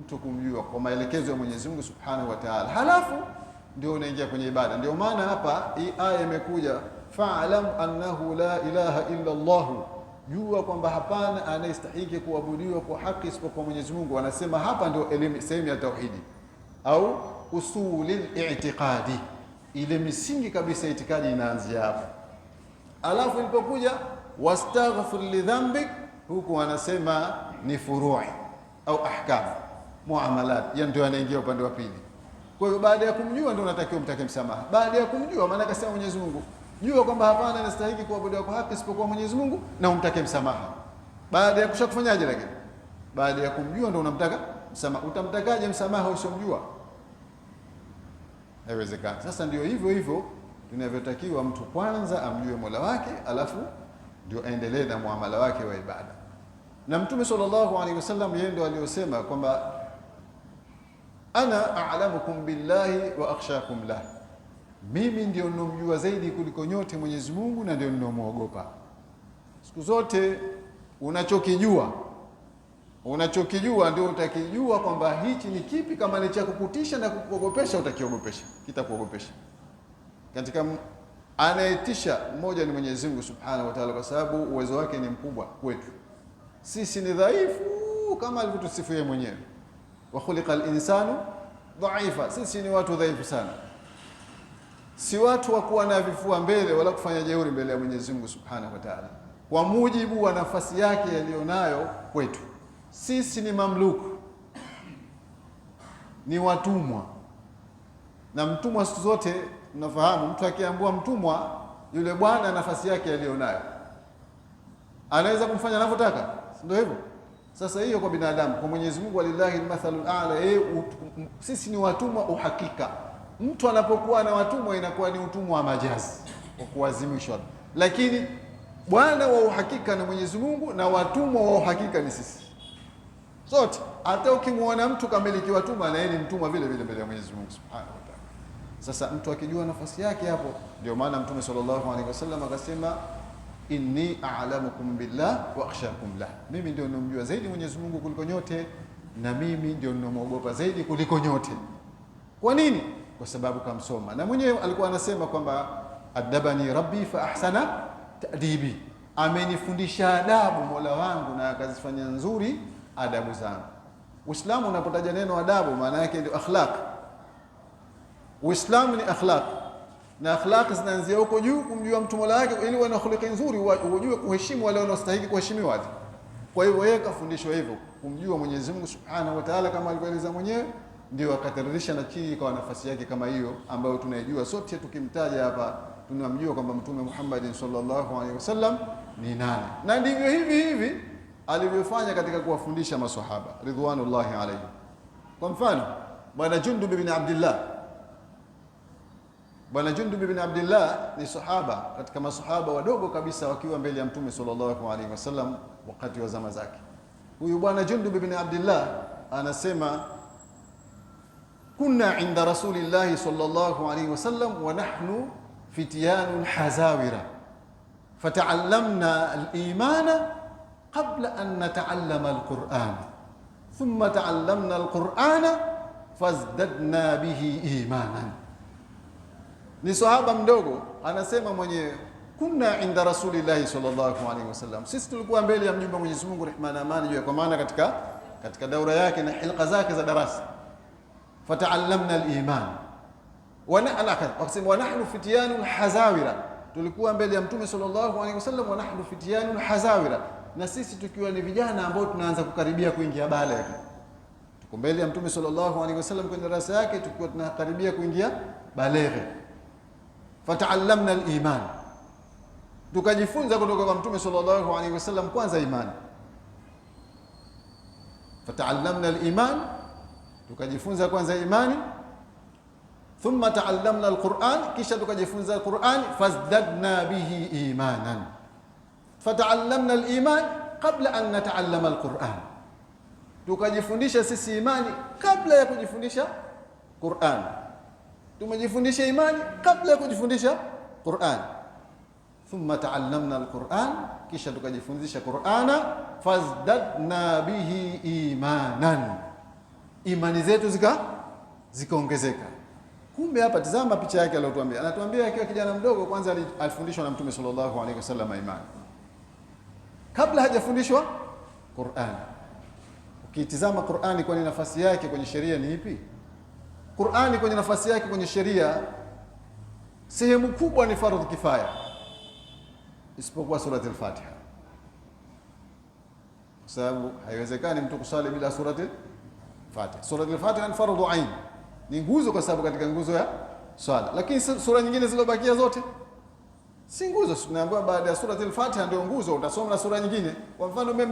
mtu kumjua kwa maelekezo ya Mwenyezi Mungu Subhanahu wa Ta'ala, halafu ndio unaingia kwenye ibada. Ndio maana hapa hii aya imekuja fa'lam annahu la ilaha illa Allah, jua kwamba hapana anayestahili kuabudiwa kwa haki isipokuwa Mwenyezi Mungu. Anasema hapa ndio elimu sehemu ya tauhidi au usulil i'tiqadi, ile misingi kabisa itikadi inaanzia hapo. Alafu ilipokuja wastaghfir li dhanbik, huku wanasema ni furu'i au ahkam muamalat, yani ndio anaingia upande wa pili. Kwa hiyo baada ya kumjua ndio unatakiwa umtake msamaha. Baada ya kumjua, maana akasema Mwenyezi Mungu, jua kwamba hapana anastahili kuabudiwa kwa haki isipokuwa Mwenyezi Mungu na umtake msamaha. Baada ya kushakufanyaje? Lakini baada ya kumjua ndio unamtaka msamaha. Utamtakaje msamaha usomjua? Haiwezekani. Sasa ndio hivyo hivyo tunavyotakiwa mtu kwanza amjue Mola wake, alafu ndio aendelee na muamala wake wa ibada. Na Mtume sallallahu alaihi wasallam yeye ndio aliyosema kwamba ana a'lamukum billahi wa akhshakum lah, mimi ndio ninomjua zaidi kuliko nyote Mwenyezi Mungu na ndio ninomuogopa. Siku zote unachokijua ndio utakijua kwamba hichi ni kipi. Kama ni cha kukutisha na kukuogopesha, utakiogopesha, kitakuogopesha. Katika anayetisha mmoja ni Mwenyezi Mungu Subhanahu wa Ta'ala, kwa sababu uwezo wake ni mkubwa kwetu. Sisi ni dhaifu kama alivyotusifu yeye mwenyewe, wa khuliqal insanu dhaifa, sisi ni watu dhaifu sana. Si watu wa kuwa na vifua mbele wala kufanya jeuri mbele ya Mwenyezi Mungu Subhanahu wa Ta'ala, kwa mujibu wa nafasi yake aliyonayo kwetu. Sisi ni mamluku, ni watumwa. Na mtumwa siku zote tunafahamu, mtu akiambiwa mtumwa, yule bwana nafasi yake aliyonayo anaweza kumfanya anavyotaka, ndio hivyo. Sasa hiyo kwa binadamu, kwa Mwenyezi Mungu walillahi almathalul a'la, sisi ni watumwa uhakika. Mtu anapokuwa na watumwa inakuwa ni utumwa wa majazi wa kuazimishwa, lakini bwana wa uhakika na Mwenyezi Mungu na watumwa wa uhakika ni sisi sote. Hata ukimwona mtu kamiliki watumwa, na yeye ni mtumwa vile vile mbele ya Mwenyezi Mungu Subhanahu wa Ta'ala. Sasa mtu akijua nafasi yake hapo, ndio maana Mtume sallallahu alaihi wasallam akasema inni a'lamukum billah wa akhshakum lah, mimi ndio ninomjua zaidi Mwenyezi Mungu kuliko nyote na mimi ndio ninomuogopa zaidi kuliko nyote. Kwa nini? Kwa sababu kamsoma, na mwenyewe alikuwa anasema kwamba adabani rabbi fa ahsana ta'dibi, amenifundisha adabu Mola wangu na akazifanya nzuri adabu zangu. Uislamu unapotaja neno adabu, maana yake ndio akhlaq. Uislamu ni akhlaq, na akhlaq zinaanzia huko juu, kumjua mtu Mola wake ili uwe na akhlaq nzuri, ujue kuheshimu wale wanaostahili kuheshimiwa. Kwa hivyo yeye kafundishwa hivyo, kumjua Mwenyezi Mungu Subhanahu wa Ta'ala kama alivyoeleza mwenyewe, ndio akatiririsha na chini kwa nafasi yake kama hiyo ambayo tunaijua sote. Tukimtaja hapa tunamjua kwamba Mtume Muhammad sallallahu alaihi wasallam ni nani, na ndivyo hivi alivyofanya katika kuwafundisha maswahaba ridwanullahi alayhi. Kwa mfano bwana Jundub ibn Abdullah, bwana Jundub ibn Abdullah ni sahaba katika masahaba wadogo kabisa wakiwa mbele ya Mtume sallallahu alaihi wasallam wakati wa zama zake. Huyu bwana Jundub ibn Abdullah anasema kunna inda rasulillahi sallallahu alaihi wasallam wa nahnu fityanun hazawira fata'allamna al-imana qabla an nata'allama al-Qur'an thumma ta'allamna al-Qur'ana fazdadna bihi imanan. Ni sahaba mdogo anasema mwenyewe, kunna inda rasulillahi sallallahu alaihi wasallam, sisi tulikuwa mbele ya mjumbe Mwenyezi Mungu rehma na amani juu, kwa maana katika daura yake na hilqa zake za darasa. Fata'allamna al-iman wa nahnu fityanun hazawira, tulikuwa mbele ya Mtume sallallahu alaihi wasallam, wa nahnu fityanun hazawira, na sisi tukiwa ni vijana ambao tunaanza kukaribia kuingia baligh. Tuko mbele ya Mtume sallallahu alaihi wasallam kwenye darasa yake tukiwa tunakaribia kuingia baligh. Fata'allamna al-iman, tukajifunza kutoka kwa Mtume sallallahu alaihi wasallam kwanza imani. Fata'allamna al-iman, tukajifunza kwanza imani. Thumma ta'allamna al-Qur'an, kisha tukajifunza Qur'an. Fazdadna bihi imanan, fata'allamna al-iman qabla an nata'allama al-Qur'an, tukajifundisha sisi imani kabla ya kujifundisha Qur'an. Tumejifundisha imani kabla ya kujifundisha Qur'an. Thumma ta'allamna al-Qur'an, kisha tukajifundisha Qur'ana. Fazdadna bihi imanan, imani zetu zikaongezeka. Kumbe hapa tazama picha yake aliyotuambia. Anatuambia akiwa kijana mdogo kwanza alifundishwa na Mtume sallallahu alaihi wasallam imani. Kabla hajafundishwa Qur'an. Ukitizama Qur'ani kwenye nafasi yake kwenye sheria ni ipi? Qur'ani kwenye nafasi yake kwenye sheria sehemu kubwa ni fardhu kifaya. Isipokuwa surati al-Fatiha. Kwa sababu haiwezekani mtu kusali bila surati al-Fatiha. Surati al-Fatiha ni fardhu ain. Ni nguzo kwa sababu katika nguzo ya swala. Lakini sura nyingine zilizobakia zote si nguzo. Tunaambiwa baada ya surati al-Fatiha ndio nguzo, utasoma na sura nyingine. Kwa mfano